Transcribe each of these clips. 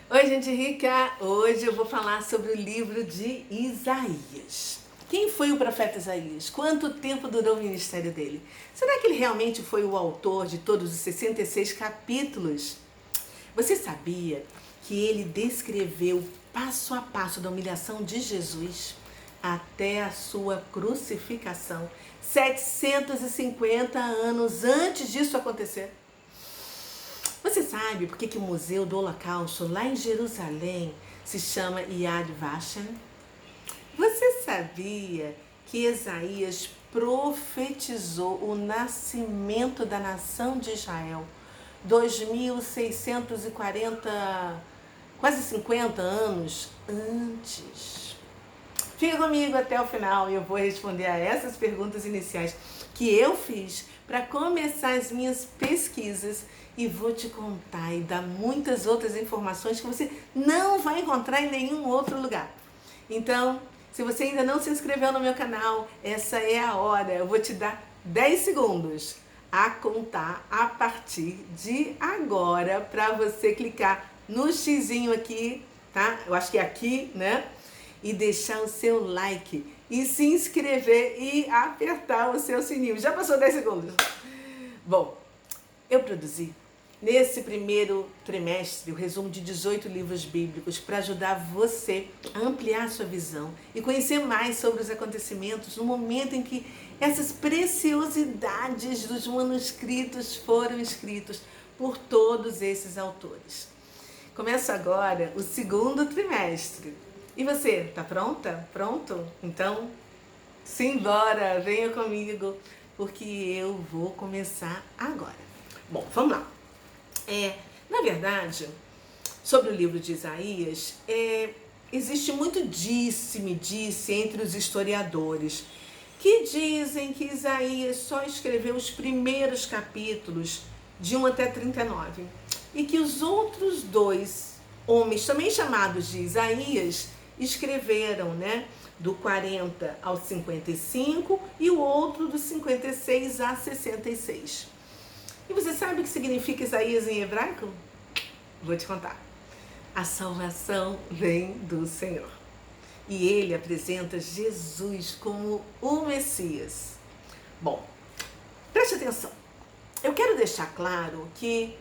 Oi, gente rica! Hoje eu vou falar sobre o livro de Isaías. Quem foi o profeta Isaías? Quanto tempo durou o ministério dele? Será que ele realmente foi o autor de todos os 66 capítulos? Você sabia que ele descreveu passo a passo da humilhação de Jesus até a sua crucificação, 750 anos antes disso acontecer? Você sabe por que o Museu do Holocausto, lá em Jerusalém, se chama Yad Vashem? Você sabia que Isaías profetizou o nascimento da nação de Israel 2640, quase 50 anos antes? Fica comigo até o final e eu vou responder a essas perguntas iniciais que eu fiz para começar as minhas pesquisas e vou te contar e dar muitas outras informações que você não vai encontrar em nenhum outro lugar. Então, se você ainda não se inscreveu no meu canal, essa é a hora. Eu vou te dar 10 segundos a contar a partir de agora para você clicar no xizinho aqui, tá? Eu acho que é aqui, né? E deixar o seu like e se inscrever e apertar o seu sininho. Já passou 10 segundos? Bom, eu produzi nesse primeiro trimestre o resumo de 18 livros bíblicos para ajudar você a ampliar sua visão e conhecer mais sobre os acontecimentos no momento em que essas preciosidades dos manuscritos foram escritos por todos esses autores. Começa agora o segundo trimestre. E você, tá pronta? Pronto? Então, simbora, venha comigo, porque eu vou começar agora. Bom, vamos lá. Na verdade, sobre o livro de Isaías, existe muito disse-me-disse entre os historiadores, que dizem que Isaías só escreveu os primeiros capítulos de 1 até 39, e que os outros dois homens, também chamados de Isaías, escreveram, né, do 40 ao 55 e o outro do 56 a 66. E você sabe o que significa Isaías em hebraico? Vou te contar. A salvação vem do Senhor. E ele apresenta Jesus como o Messias. Bom, preste atenção. Eu quero deixar claro que,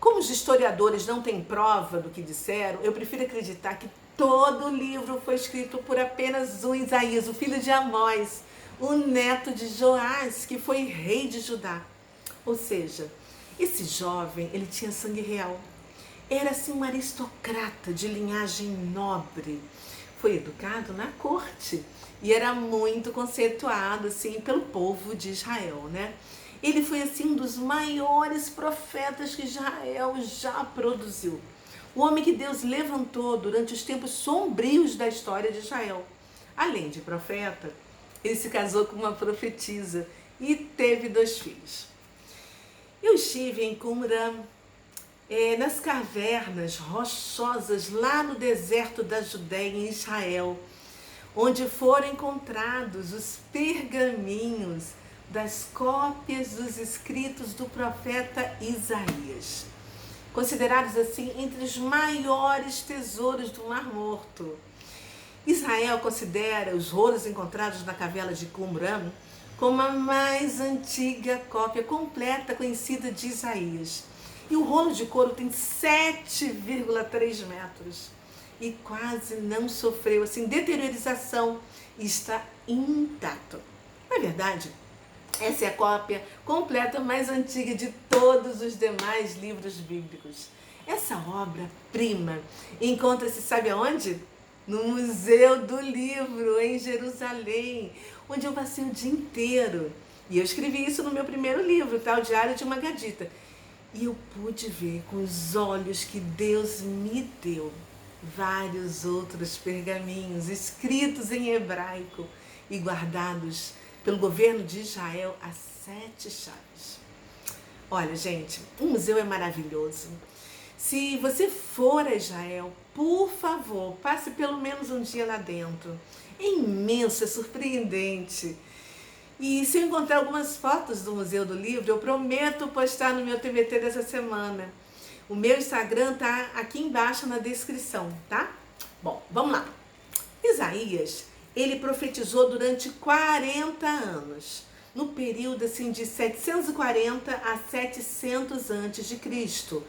como os historiadores não têm prova do que disseram, eu prefiro acreditar que todo o livro foi escrito por apenas um Isaías, o filho de Amós, o neto de Joás, que foi rei de Judá. Ou seja, esse jovem, ele tinha sangue real. Era assim um aristocrata de linhagem nobre. Foi educado na corte e era muito conceituado assim pelo povo de Israel, né? Ele foi assim um dos maiores profetas que Israel já produziu. O homem que Deus levantou durante os tempos sombrios da história de Israel. Além de profeta, ele se casou com uma profetisa e teve 2 filhos. Eu estive em Qumran, nas cavernas rochosas lá no deserto da Judéia, em Israel, onde foram encontrados os pergaminhos das cópias dos escritos do profeta Isaías, considerados assim entre os maiores tesouros do Mar Morto. Israel considera os rolos encontrados na caverna de Qumran como a mais antiga cópia completa conhecida de Isaías. E o rolo de couro tem 7,3 metros e quase não sofreu assim deteriorização e está intacto. Na verdade, essa é a cópia completa mais antiga de todos os demais livros bíblicos. Essa obra-prima encontra-se, sabe aonde? No Museu do Livro, em Jerusalém, onde eu passei o dia inteiro. E eu escrevi isso no meu primeiro livro, tá? O Diário de uma Gadita. E eu pude ver com os olhos que Deus me deu vários outros pergaminhos escritos em hebraico e guardados pelo governo de Israel as 7 chaves. Olha, gente, o museu é maravilhoso. Se você for a Israel, por favor, passe pelo menos um dia lá dentro. É imenso, é surpreendente. E se eu encontrar algumas fotos do Museu do Livro, eu prometo postar no meu TBT dessa semana. O meu Instagram tá aqui embaixo na descrição, tá? Bom, vamos lá. Isaías, ele profetizou durante 40 anos, no período assim de 740 a 700 antes de Cristo.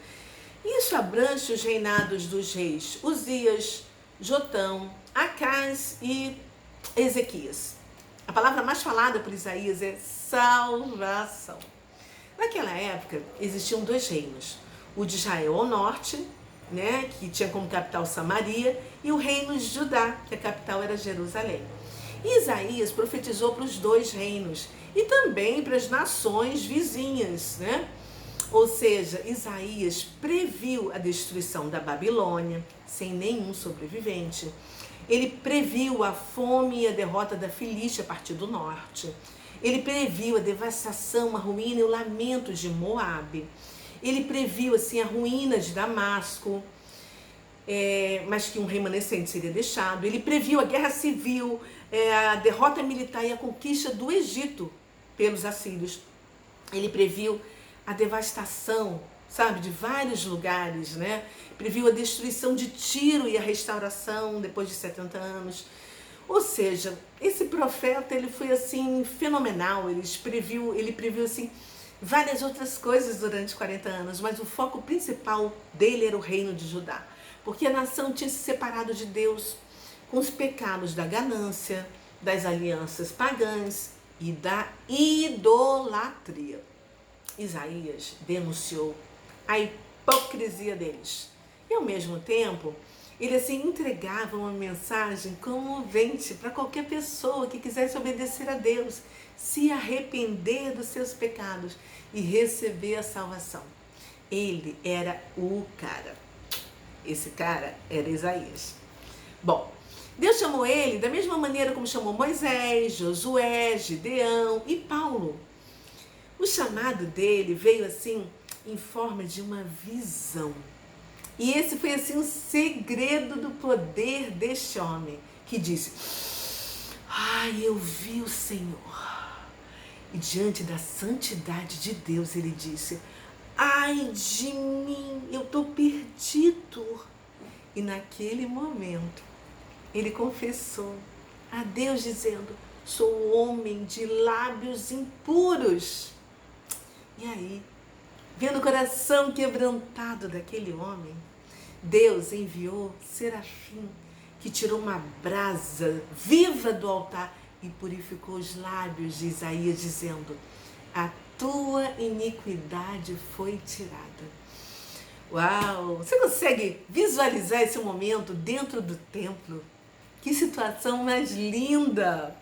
Isso abrange os reinados dos reis Uzias, Jotão, Acás e Ezequias. A palavra mais falada por Isaías é salvação. Naquela época existiam dois reinos, o de Israel ao norte, né, que tinha como capital Samaria, e o reino de Judá, que a capital era Jerusalém. E Isaías profetizou para os dois reinos e também para as nações vizinhas, né? Ou seja, Isaías previu a destruição da Babilônia sem nenhum sobrevivente. Ele previu a fome e a derrota da Filístia a partir do norte. Ele previu a devastação, a ruína e o lamento de Moabe. Ele previu assim a ruína de Damasco, mas que um remanescente seria deixado. Ele previu a guerra civil, a derrota militar e a conquista do Egito pelos assírios. Ele previu a devastação, sabe, de vários lugares, né? Previu a destruição de Tiro e a restauração depois de 70 anos. Ou seja, esse profeta, ele foi assim fenomenal. Ele previu assim várias outras coisas durante 40 anos, mas o foco principal dele era o reino de Judá, porque a nação tinha se separado de Deus com os pecados da ganância, das alianças pagãs e da idolatria. Isaías denunciou a hipocrisia deles e, ao mesmo tempo, ele assim entregava uma mensagem comovente para qualquer pessoa que quisesse obedecer a Deus, se arrepender dos seus pecados e receber a salvação. Ele era o cara. Esse cara era Isaías. Bom, Deus chamou ele da mesma maneira como chamou Moisés, Josué, Gideão e Paulo. O chamado dele veio assim em forma de uma visão. E esse foi assim o segredo do poder deste homem, que disse: ai, eu vi o Senhor. E diante da santidade de Deus ele disse: ai de mim, eu estou perdido. E naquele momento ele confessou a Deus dizendo: sou homem de lábios impuros. E aí, vendo o coração quebrantado daquele homem, Deus enviou Serafim, que tirou uma brasa viva do altar e purificou os lábios de Isaías, dizendo: a tua iniquidade foi tirada. Uau! Você consegue visualizar esse momento dentro do templo? Que situação mais linda!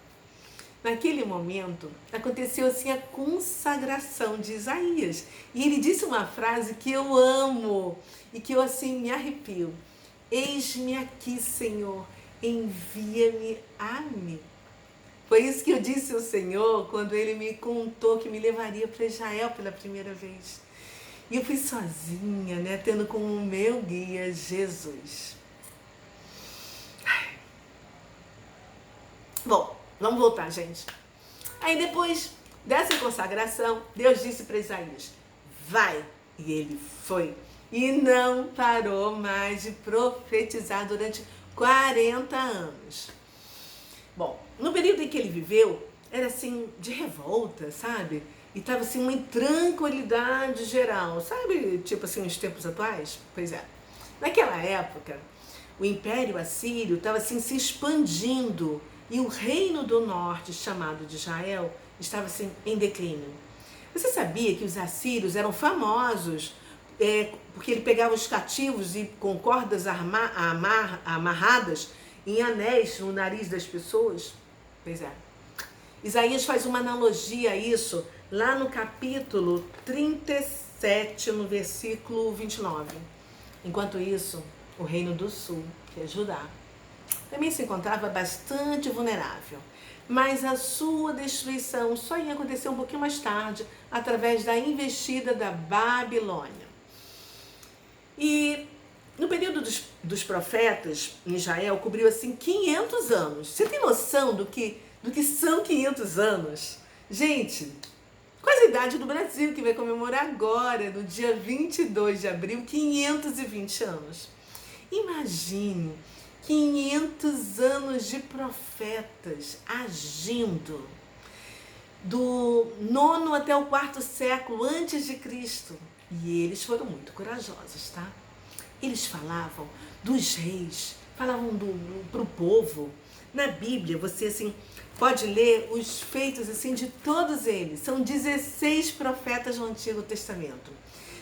Naquele momento, aconteceu assim a consagração de Isaías. E ele disse uma frase que eu amo e que eu assim me arrepio. Eis-me aqui, Senhor, envia-me a mim. Foi isso que eu disse ao Senhor quando ele me contou que me levaria para Israel pela primeira vez. E eu fui sozinha, né, tendo como meu guia Jesus. Bom, vamos voltar, gente. Aí depois dessa consagração, Deus disse para Isaías: vai. E ele foi. E não parou mais de profetizar durante 40 anos. Bom, no período em que ele viveu, era assim, de revolta, sabe? E estava assim, uma intranquilidade geral, sabe? Tipo assim, os tempos atuais? Pois é. Naquela época, o Império Assírio estava assim, se expandindo. E o reino do norte, chamado de Israel, estava assim, em declínio. Você sabia que os assírios eram famosos porque ele pegava os cativos e com cordas amarradas em anéis no nariz das pessoas? Pois é. Isaías faz uma analogia a isso lá no capítulo 37, no versículo 29. Enquanto isso, o reino do sul, que é Judá, também se encontrava bastante vulnerável, mas a sua destruição só ia acontecer um pouquinho mais tarde, através da investida da Babilônia. E no período dos profetas em Israel, cobriu assim 500 anos. Você tem noção do que são 500 anos? Gente, quase cidade do Brasil, que vai comemorar agora, no dia 22 de abril, 520 anos. Imagine 500 anos de profetas agindo do 9º até o 4º século antes de Cristo. E eles foram muito corajosos, tá? Eles falavam dos reis, falavam pro povo. Na Bíblia, você assim pode ler os feitos assim de todos eles. São 16 profetas no Antigo Testamento.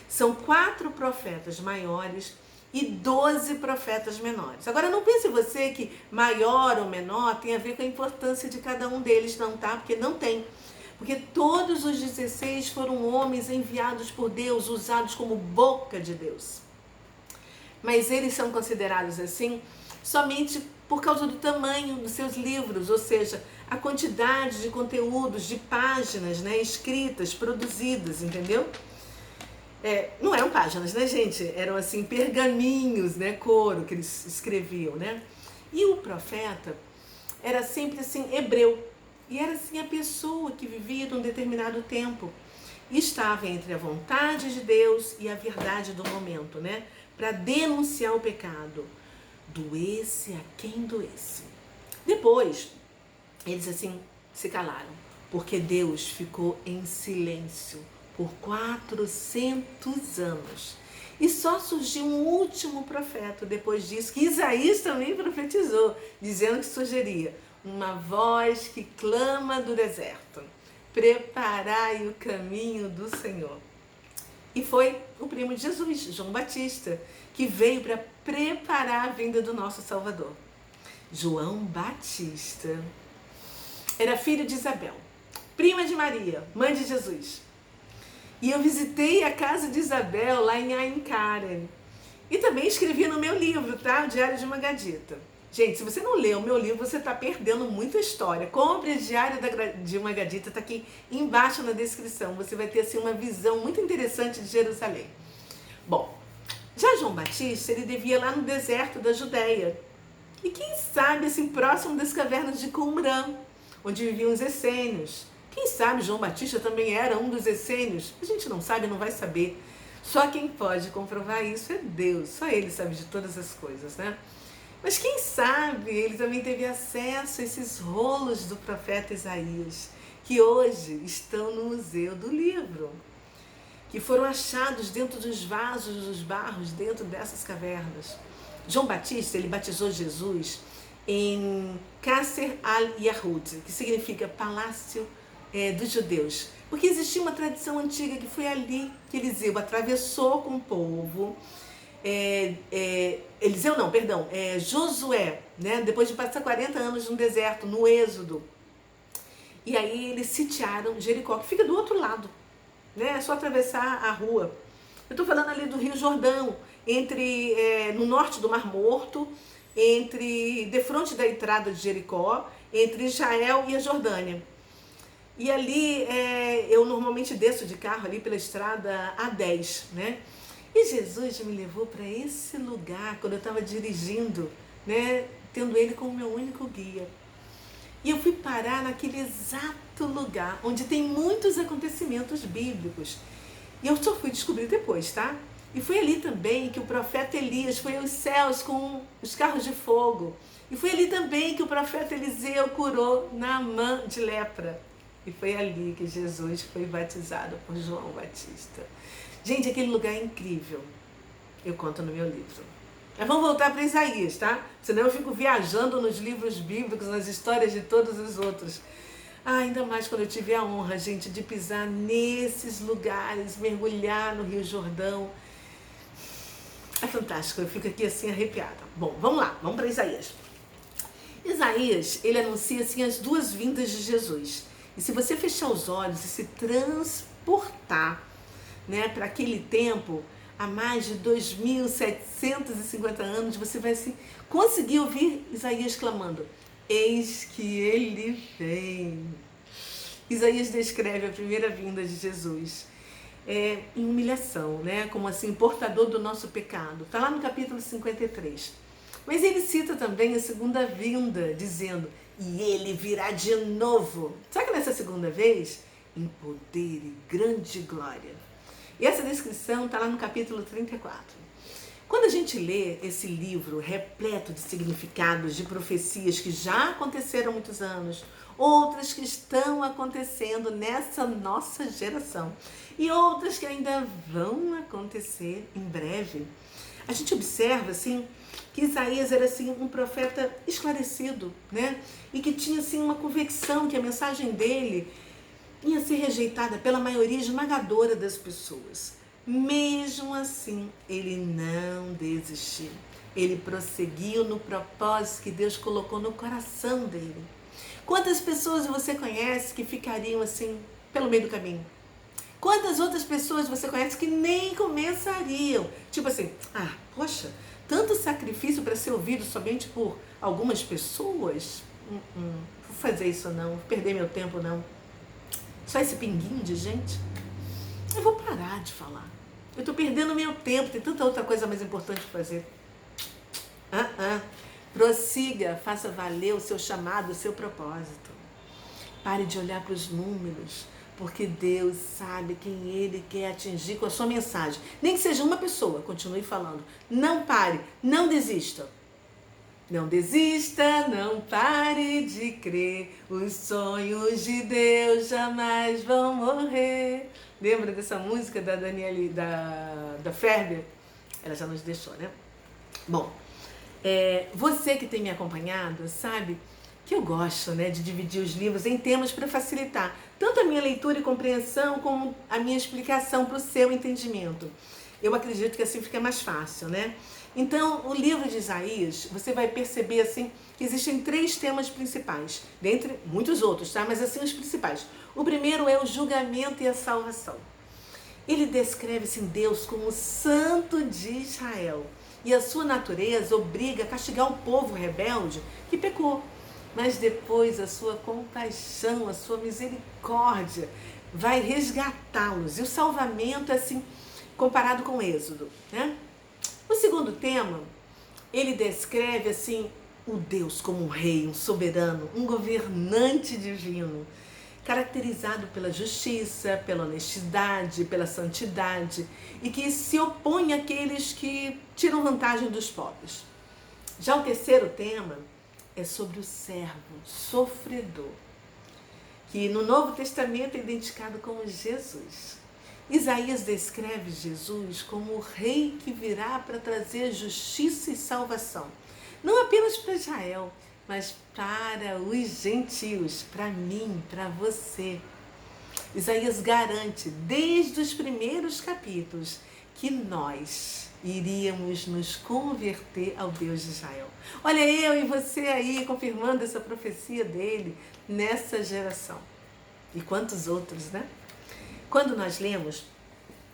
São 4 profetas maiores e 12 profetas menores. Agora, não pense você que maior ou menor tem a ver com a importância de cada um deles, não, tá? Porque não tem. Porque todos os 16 foram homens enviados por Deus, usados como boca de Deus. Mas eles são considerados assim somente por causa do tamanho dos seus livros, ou seja, a quantidade de conteúdos, de páginas, né, escritas, produzidas, entendeu? Não eram páginas, né, gente? Eram assim pergaminhos, né, couro que eles escreviam, né? E o profeta era sempre assim hebreu. E era assim a pessoa que vivia num determinado tempo. E estava entre a vontade de Deus e a verdade do momento, né? Para denunciar o pecado. Doesse a quem doesse. Depois, eles assim se calaram, porque Deus ficou em silêncio por 400 anos. E só surgiu um último profeta depois disso, que Isaías também profetizou, dizendo que surgiria uma voz que clama do deserto: preparai o caminho do Senhor. E foi o primo de Jesus, João Batista, que veio para preparar a vinda do nosso Salvador. João Batista era filho de Isabel, prima de Maria, mãe de Jesus. E eu visitei a casa de Isabel lá em Ain Karen. E também escrevi no meu livro, tá? O Diário de uma Gadita. Gente, se você não leu o meu livro, você está perdendo muita história. Compre o Diário de uma Gadita, está aqui embaixo na descrição. Você vai ter assim uma visão muito interessante de Jerusalém. Bom, já João Batista, ele devia lá no deserto da Judéia. E quem sabe, assim, próximo das cavernas de Qumran, onde viviam os essênios. Quem sabe João Batista também era um dos essênios? A gente não sabe, não vai saber. Só quem pode comprovar isso é Deus. Só Ele sabe de todas as coisas, né? Mas quem sabe ele também teve acesso a esses rolos do profeta Isaías, que hoje estão no Museu do Livro, que foram achados dentro dos vasos, dos barros, dentro dessas cavernas. João Batista, ele batizou Jesus em Qasr al-Yahud, que significa Palácio dos Judeus, porque existia uma tradição antiga que foi ali que Eliseu atravessou com o povo. Josué, né? Depois de passar 40 anos no deserto, no Êxodo, e aí eles sitiaram Jericó, que fica do outro lado, né? É só atravessar a rua. Eu estou falando ali do Rio Jordão, no norte do Mar Morto, defronte da entrada de Jericó, entre Israel e a Jordânia. E ali eu normalmente desço de carro ali pela estrada A10, né? E Jesus me levou para esse lugar quando eu estava dirigindo, né? Tendo ele como meu único guia. E eu fui parar naquele exato lugar onde tem muitos acontecimentos bíblicos. E eu só fui descobrir depois, tá? E foi ali também que o profeta Elias foi aos céus com os carros de fogo. E foi ali também que o profeta Eliseu curou Naamã de lepra. E foi ali que Jesus foi batizado por João Batista. Gente, aquele lugar é incrível. Eu conto no meu livro. Mas vamos voltar para Isaías, tá? Senão eu fico viajando nos livros bíblicos, nas histórias de todos os outros. Ainda mais quando eu tive a honra, gente, de pisar nesses lugares, mergulhar no Rio Jordão. É fantástico, eu fico aqui assim arrepiada. Bom, vamos lá, vamos para Isaías. Isaías, ele anuncia assim as duas vindas de Jesus. E se você fechar os olhos e se transportar, né, para aquele tempo, há mais de 2.750 anos, você vai conseguir ouvir Isaías clamando: eis que ele vem. Isaías descreve a primeira vinda de Jesus em humilhação, né, como assim, portador do nosso pecado. Está lá no capítulo 53. Mas ele cita também a segunda vinda, dizendo: e ele virá de novo. Só que nessa segunda vez, em poder e grande glória. E essa descrição está lá no capítulo 34. Quando a gente lê esse livro repleto de significados, de profecias que já aconteceram há muitos anos, outras que estão acontecendo nessa nossa geração e outras que ainda vão acontecer em breve, a gente observa assim que Isaías era assim um profeta esclarecido, né? E que tinha assim uma convicção que a mensagem dele ia ser rejeitada pela maioria esmagadora das pessoas. Mesmo assim, ele não desistiu. Ele prosseguiu no propósito que Deus colocou no coração dele. Quantas pessoas você conhece que ficariam assim pelo meio do caminho? Quantas outras pessoas você conhece que nem começariam? Tipo assim, poxa, tanto sacrifício para ser ouvido somente por algumas pessoas? Vou fazer isso não, vou perder meu tempo não. Só esse pinguinho de gente? Eu vou parar de falar. Eu estou perdendo meu tempo, tem tanta outra coisa mais importante para fazer. Prossiga, faça valer o seu chamado, o seu propósito. Pare de olhar para os números, porque Deus sabe quem Ele quer atingir com a sua mensagem. Nem que seja uma pessoa, continue falando. Não pare, não desista. Não desista, não pare de crer, os sonhos de Deus jamais vão morrer. Lembra dessa música da Daniele, da Ferber? Ela já nos deixou, né? Bom, você que tem me acompanhado sabe que eu gosto, né, de dividir os livros em temas para facilitar tanto a minha leitura e compreensão como a minha explicação para o seu entendimento. Eu acredito que assim fica mais fácil, né? Então, o livro de Isaías, você vai perceber assim que existem 3 temas principais, dentre muitos outros, tá? Mas assim os principais. O primeiro é o julgamento e a salvação. Ele descreve assim, Deus como o Santo de Israel. E a sua natureza obriga a castigar o povo rebelde que pecou. Mas depois a sua compaixão, a sua misericórdia vai resgatá-los. E o salvamento é assim, comparado com o Êxodo, né? O segundo tema, ele descreve assim o Deus como um rei, um soberano, um governante divino, caracterizado pela justiça, pela honestidade, pela santidade e que se opõe àqueles que tiram vantagem dos pobres. Já o terceiro tema é sobre o servo sofredor, que no Novo Testamento é identificado como Jesus. Isaías descreve Jesus como o rei que virá para trazer justiça e salvação, não apenas para Israel, mas para os gentios, para mim, para você. Isaías garante, desde os primeiros capítulos, que nós iríamos nos converter ao Deus de Israel. Olha eu e você aí confirmando essa profecia dele nessa geração. E quantos outros, né? Quando nós lemos,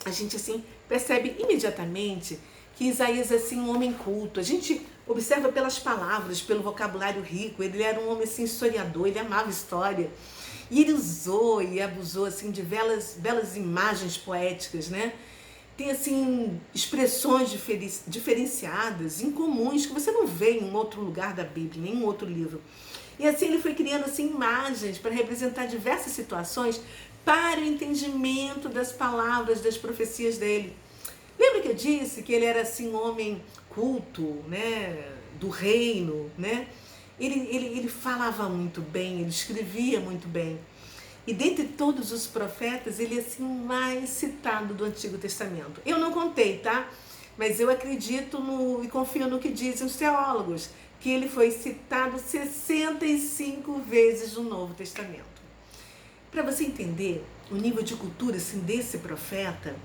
a gente assim percebe imediatamente que Isaías é assim um homem culto. A gente observa pelas palavras, pelo vocabulário rico. Ele era um homem assim historiador, ele amava história. E ele usou e abusou assim de belas imagens poéticas, né? Tem assim expressões diferenciadas, incomuns, que você não vê em um outro lugar da Bíblia, em nenhum outro livro. E assim ele foi criando assim imagens para representar diversas situações para o entendimento das palavras, das profecias dele. Lembra que eu disse que ele era assim um homem culto, né, do reino, né? Ele falava muito bem, ele escrevia muito bem. E dentre todos os profetas, ele é assim o mais citado do Antigo Testamento. Eu não contei, tá? Mas eu acredito e confio no que dizem os teólogos, que ele foi citado 65 vezes no Novo Testamento. Para você entender o nível de cultura assim, desse profeta,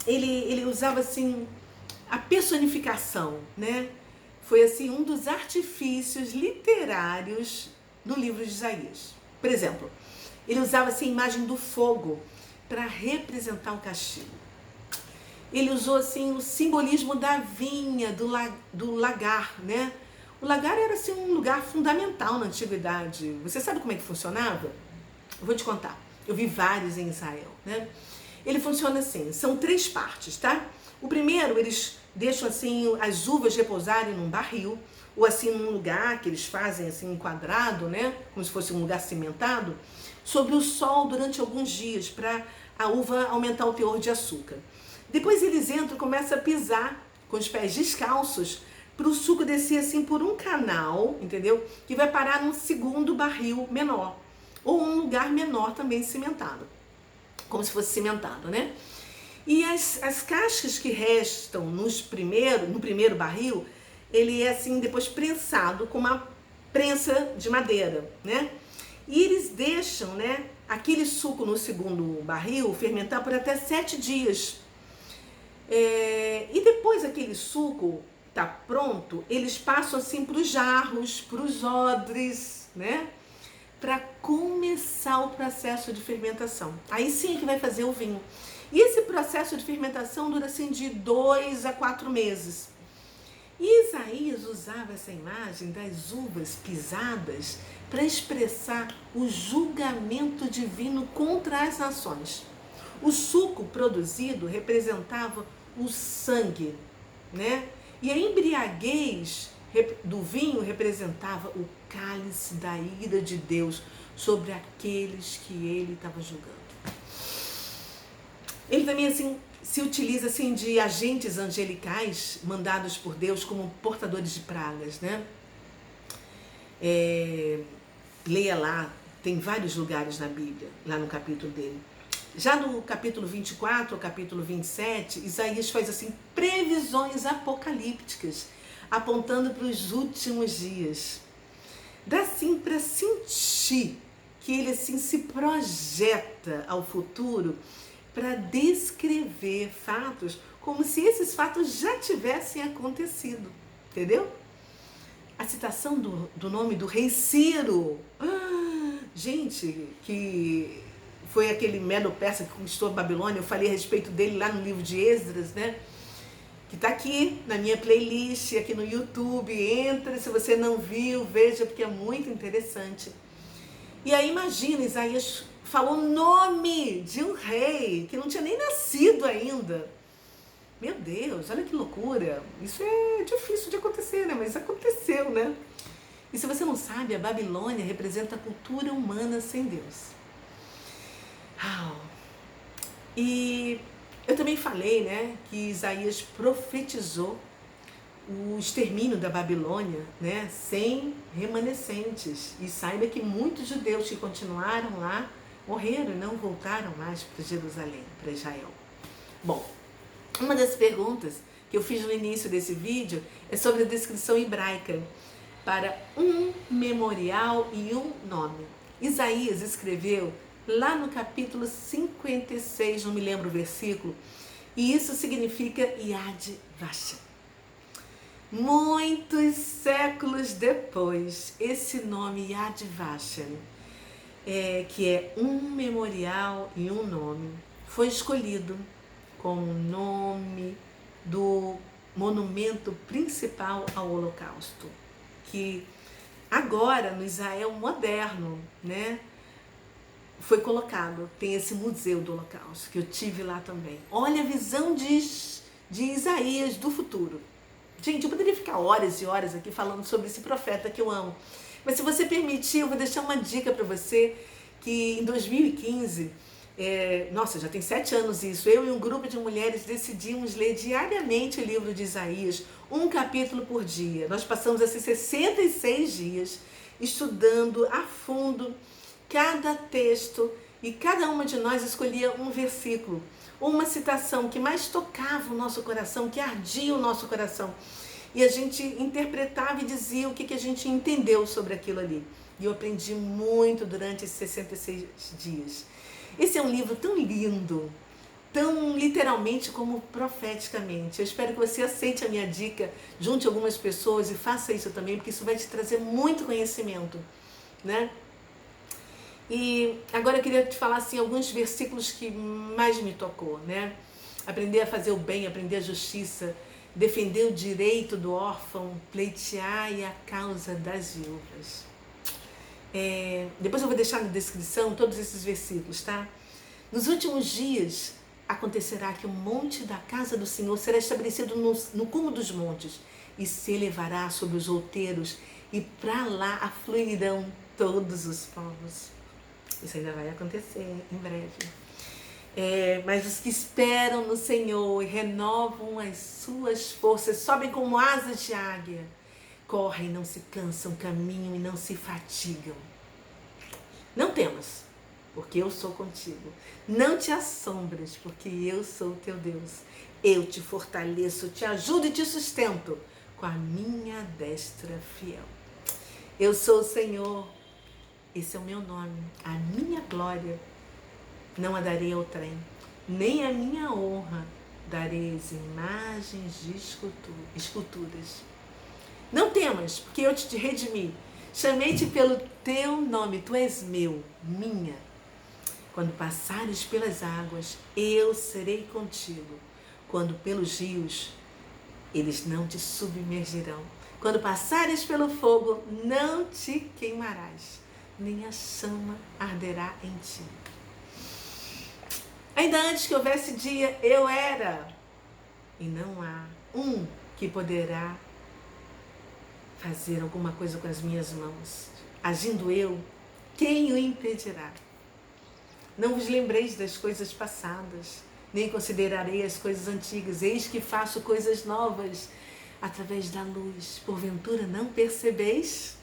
ele usava assim a personificação, né? Foi assim um dos artifícios literários do livro de Isaías. Por exemplo, ele usava assim, a imagem do fogo para representar o castigo. Ele usou assim o simbolismo da vinha, do lagar, né? O lagar era assim um lugar fundamental na antiguidade. Você sabe como é que funcionava? Eu vou te contar. Eu vi vários em Israel, né? Ele funciona assim, são 3 partes, tá? O primeiro, eles deixam assim as uvas repousarem num barril, ou assim num lugar que eles fazem assim um quadrado, né? Como se fosse um lugar cimentado. sobre o sol durante alguns dias para a uva aumentar o teor de açúcar. Depois eles entram e começam a pisar com os pés descalços para o suco descer assim por um canal, entendeu? Que vai parar num segundo barril menor ou um lugar menor também cimentado, como se fosse cimentado, né? E as cascas que restam no primeiro barril, ele é assim depois prensado com uma prensa de madeira, né? E eles deixam, né, aquele suco no segundo barril fermentar por até 7 dias. E depois aquele suco tá pronto, eles passam assim para os jarros, para os odres, né? Para começar o processo de fermentação. Aí sim é que vai fazer o vinho. E esse processo de fermentação dura assim de 2 a 4 meses. E Isaías usava essa imagem das uvas pisadas para expressar o julgamento divino contra as nações. O suco produzido representava o sangue, né? E a embriaguez do vinho representava o cálice da ira de Deus sobre aqueles que ele estava julgando. Ele também assim se utiliza assim de agentes angelicais mandados por Deus como portadores de pragas, né? Leia lá, tem vários lugares na Bíblia, lá no capítulo dele. Já no capítulo 24 ao capítulo 27, Isaías faz assim previsões apocalípticas, apontando para os últimos dias. Dá assim para sentir que ele assim se projeta ao futuro para descrever fatos como se esses fatos já tivessem acontecido, entendeu? A citação do nome do rei Ciro, gente, que foi aquele Medo-Persa que conquistou a Babilônia, eu falei a respeito dele lá no livro de Esdras, né? Que está aqui na minha playlist, aqui no YouTube, entra, se você não viu, veja, porque é muito interessante. E aí imagina, Isaías falou o nome de um rei que não tinha nem nascido ainda. Meu Deus, olha que loucura. Isso é difícil de acontecer, né? Mas aconteceu, né? E se você não sabe, a Babilônia representa a cultura humana sem Deus. E eu também falei, né, que Isaías profetizou o extermínio da Babilônia, né, sem remanescentes. E saiba que muitos judeus que continuaram lá morreram e não voltaram mais para Jerusalém, para Israel. Bom, uma das perguntas que eu fiz no início desse vídeo é sobre a descrição hebraica para um memorial e um nome. Isaías escreveu lá no capítulo 56, não me lembro o versículo, e isso significa Yad Vashem. Muitos séculos depois, esse nome Yad Vashem, que é um memorial e um nome, foi escolhido como nome do monumento principal ao Holocausto, que agora no Israel moderno, né, foi colocado, tem esse museu do Holocausto, que eu tive lá também. Olha a visão de Isaías do futuro. Gente, eu poderia ficar horas e horas aqui falando sobre esse profeta que eu amo. Mas se você permitir, eu vou deixar uma dica para você, que em 2015, nossa, já tem 7 anos isso, eu e um grupo de mulheres decidimos ler diariamente o livro de Isaías, um capítulo por dia. Nós passamos assim 66 dias estudando a fundo cada texto e cada uma de nós escolhia um versículo, uma citação que mais tocava o nosso coração, que ardia o nosso coração. E a gente interpretava e dizia o que a gente entendeu sobre aquilo ali. E eu aprendi muito durante esses 66 dias. Esse é um livro tão lindo, tão literalmente como profeticamente. Eu espero que você aceite a minha dica, junte algumas pessoas e faça isso também, porque isso vai te trazer muito conhecimento, né? E agora eu queria te falar assim, alguns versículos que mais me tocou, né? Aprender a fazer o bem, aprender a justiça, defender o direito do órfão, pleitear a causa das viúvas. Depois eu vou deixar na descrição todos esses versículos, tá? Nos últimos dias acontecerá que o monte da casa do Senhor será estabelecido no cume dos montes e se elevará sobre os outeiros, e para lá afluirão todos os povos. Isso ainda vai acontecer em breve. Mas os que esperam no Senhor e renovam as suas forças, sobem como asas de águia, correm, não se cansam, caminham e não se fatigam. Não temas, porque eu sou contigo. Não te assombres, porque eu sou teu Deus. Eu te fortaleço, te ajudo e te sustento com a minha destra fiel. Eu sou o Senhor, esse é o meu nome, a minha glória não a darei ao trem, nem a minha honra darei às imagens de esculturas. Não temas, porque eu te redimi, chamei-te pelo teu nome, tu és meu, minha. Quando passares pelas águas, eu serei contigo. Quando pelos rios, eles não te submergirão. Quando passares pelo fogo, não te queimarás, nem a chama arderá em ti. Ainda antes que houvesse dia, eu era, e não há um que poderá fazer alguma coisa com as minhas mãos. Agindo eu, quem o impedirá? Não vos lembreis das coisas passadas, nem considerarei as coisas antigas. Eis que faço coisas novas através da luz. Porventura não percebeis?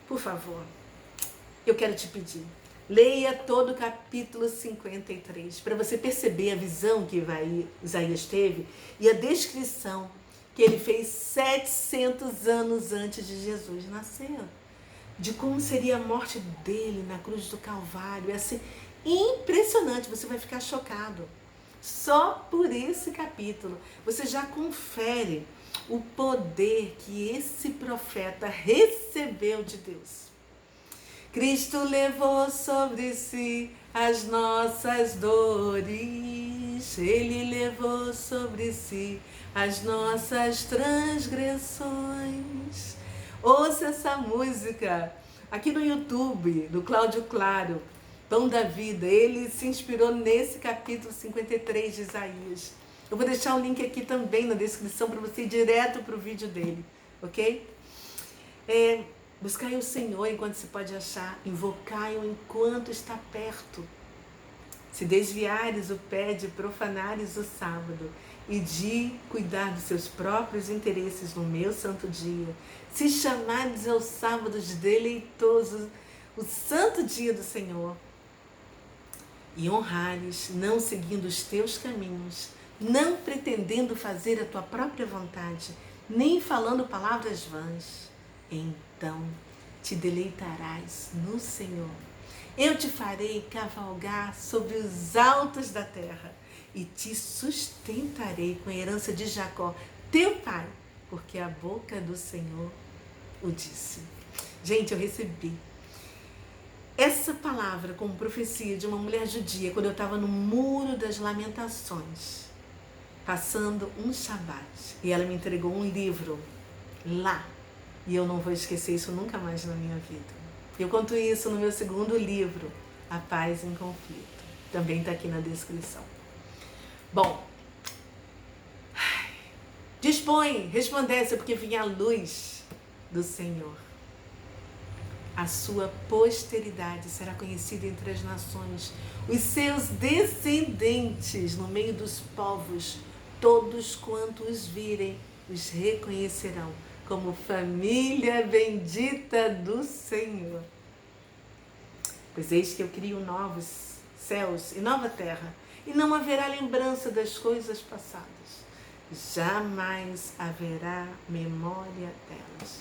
Por favor, eu quero te pedir, leia todo o capítulo 53 para você perceber a visão que Isaías teve e a descrição que ele fez 700 anos antes de Jesus nascer, de como seria a morte dele na cruz do Calvário. É assim, impressionante, você vai ficar chocado. Só por esse capítulo você já confere o poder que esse profeta recebeu de Deus. Cristo levou sobre si as nossas dores, Ele levou sobre si as nossas transgressões. Ouça essa música aqui no YouTube, do Cláudio Claro, Pão da Vida. Ele se inspirou nesse capítulo 53 de Isaías. Eu vou deixar o link aqui também na descrição para você ir direto para o vídeo dele, ok? Buscai o Senhor enquanto se pode achar, invocai-o enquanto está perto. Se desviares o pé de profanares o sábado e de cuidar dos seus próprios interesses no meu santo dia, se chamares ao sábado de deleitoso, o santo dia do Senhor, e honrares, não seguindo os teus caminhos, não pretendendo fazer a tua própria vontade, nem falando palavras vãs, então te deleitarás no Senhor. Eu te farei cavalgar sobre os altos da terra e te sustentarei com a herança de Jacó, teu pai, porque a boca do Senhor o disse. Gente, eu recebi essa palavra como profecia de uma mulher judia quando eu estava no Muro das Lamentações, passando um Shabat, e ela me entregou um livro lá, e eu não vou esquecer isso nunca mais na minha vida. Eu conto isso no meu segundo livro, A Paz em Conflito. Também está aqui na descrição. Bom, dispõe, resplandece, porque vinha a luz do Senhor. A sua posteridade será conhecida entre as nações, os seus descendentes no meio dos povos, todos quantos os virem, os reconhecerão como família bendita do Senhor. Pois eis que eu crio novos céus e nova terra, e não haverá lembrança das coisas passadas. Jamais haverá memória delas.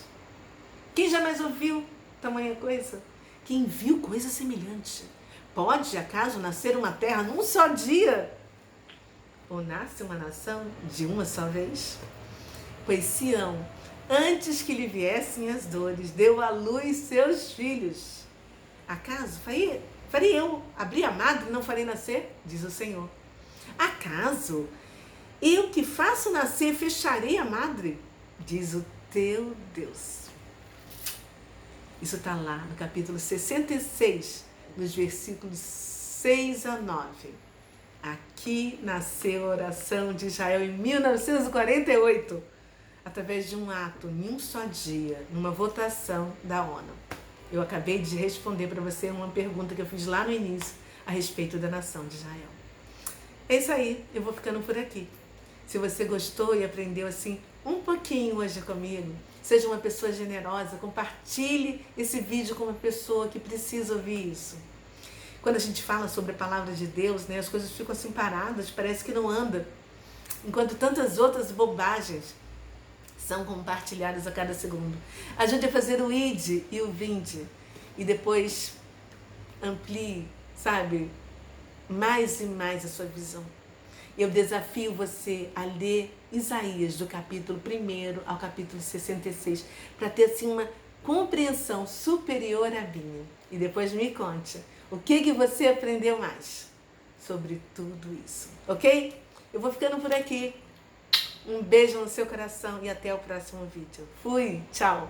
Quem jamais ouviu tamanha coisa? Quem viu coisa semelhante? Pode, acaso, nascer uma terra num só dia? Ou nasce uma nação de uma só vez? Pois Sião, antes que lhe viessem as dores, deu à luz seus filhos. Acaso farei eu abrir a madre e não farei nascer? Diz o Senhor. Acaso eu que faço nascer fecharei a madre? Diz o teu Deus. Isso está lá no capítulo 66, nos versículos 6 a 9. Aqui nasceu a oração de Israel em 1948, através de um ato, em um só dia, numa votação da ONU. Eu acabei de responder para você uma pergunta que eu fiz lá no início a respeito da nação de Israel. É isso aí, eu vou ficando por aqui. Se você gostou e aprendeu assim um pouquinho hoje comigo, seja uma pessoa generosa, compartilhe esse vídeo com uma pessoa que precisa ouvir isso. Quando a gente fala sobre a palavra de Deus, né, as coisas ficam assim paradas, parece que não anda. Enquanto tantas outras bobagens são compartilhadas a cada segundo. Ajude a fazer o id e o vinde. E depois amplie, sabe, mais e mais a sua visão. Eu desafio você a ler Isaías, do capítulo 1 ao capítulo 66, para ter assim uma compreensão superior à minha. E depois me conte o que você aprendeu mais sobre tudo isso, ok? Eu vou ficando por aqui. Um beijo no seu coração e até o próximo vídeo. Fui, tchau!